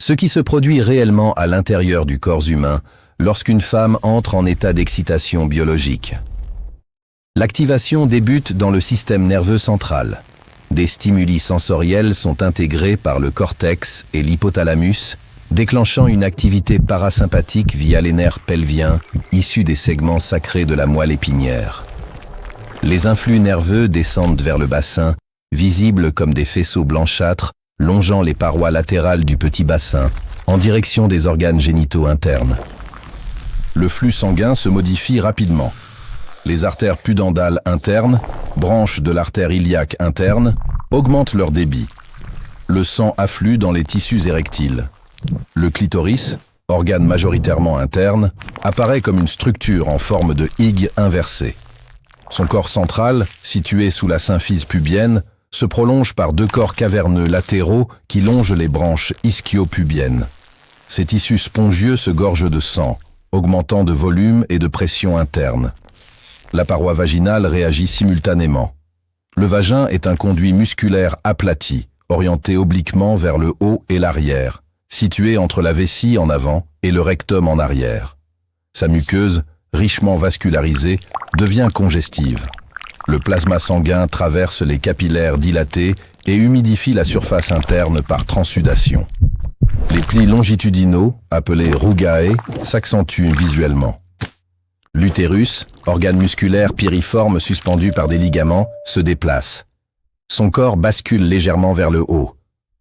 Ce qui se produit réellement à l'intérieur du corps humain lorsqu'une femme entre en état d'excitation biologique. L'activation débute dans le système nerveux central. Des stimuli sensoriels sont intégrés par le cortex et l'hypothalamus, déclenchant une activité parasympathique via les nerfs pelviens issus des segments sacrés de la moelle épinière. Les influx nerveux descendent vers le bassin, visibles comme des faisceaux blanchâtres, longeant les parois latérales du petit bassin, en direction des organes génitaux internes. Le flux sanguin se modifie rapidement. Les artères pudendales internes, branches de l'artère iliaque interne, augmentent leur débit. Le sang afflue dans les tissus érectiles. Le clitoris, organe majoritairement interne, apparaît comme une structure en forme de Y inversée. Son corps central, situé sous la symphyse pubienne, se prolonge par deux corps caverneux latéraux qui longent les branches ischio-pubiennes. Ces tissus spongieux se gorgent de sang, augmentant de volume et de pression interne. La paroi vaginale réagit simultanément. Le vagin est un conduit musculaire aplati, orienté obliquement vers le haut et l'arrière, situé entre la vessie en avant et le rectum en arrière. Sa muqueuse, richement vascularisée, devient congestive. Le plasma sanguin traverse les capillaires dilatés et humidifie la surface interne par transsudation. Les plis longitudinaux, appelés rugae, s'accentuent visuellement. L'utérus, organe musculaire piriforme suspendu par des ligaments, se déplace. Son corps bascule légèrement vers le haut.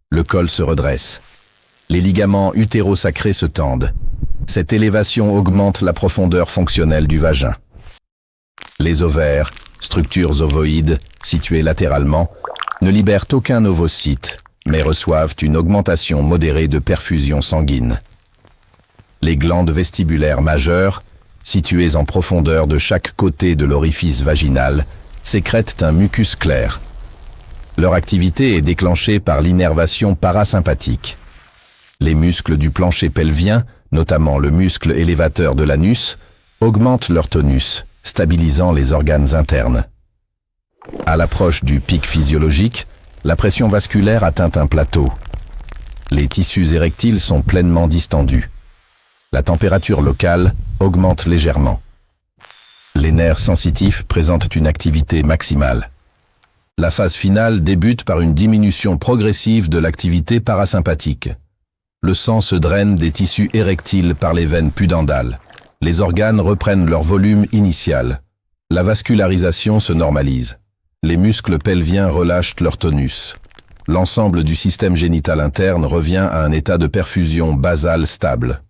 Le col se redresse. Les ligaments utérosacrés se tendent. Cette élévation augmente la profondeur fonctionnelle du vagin. Les ovaires, structures ovoïdes, situées latéralement, ne libèrent aucun ovocyte, mais reçoivent une augmentation modérée de perfusion sanguine. Les glandes vestibulaires majeures, situées en profondeur de chaque côté de l'orifice vaginal, sécrètent un mucus clair. Leur activité est déclenchée par l'innervation parasympathique. Les muscles du plancher pelvien, notamment le muscle élévateur de l'anus, augmentent leur tonus, stabilisant les organes internes. À l'approche du pic physiologique, la pression vasculaire atteint un plateau. Les tissus érectiles sont pleinement distendus. La température locale augmente légèrement. Les nerfs sensitifs présentent une activité maximale. La phase finale débute par une diminution progressive de l'activité parasympathique. Le sang se draine des tissus érectiles par les veines pudendales. Les organes reprennent leur volume initial. La vascularisation se normalise. Les muscles pelviens relâchent leur tonus. L'ensemble du système génital interne revient à un état de perfusion basale stable.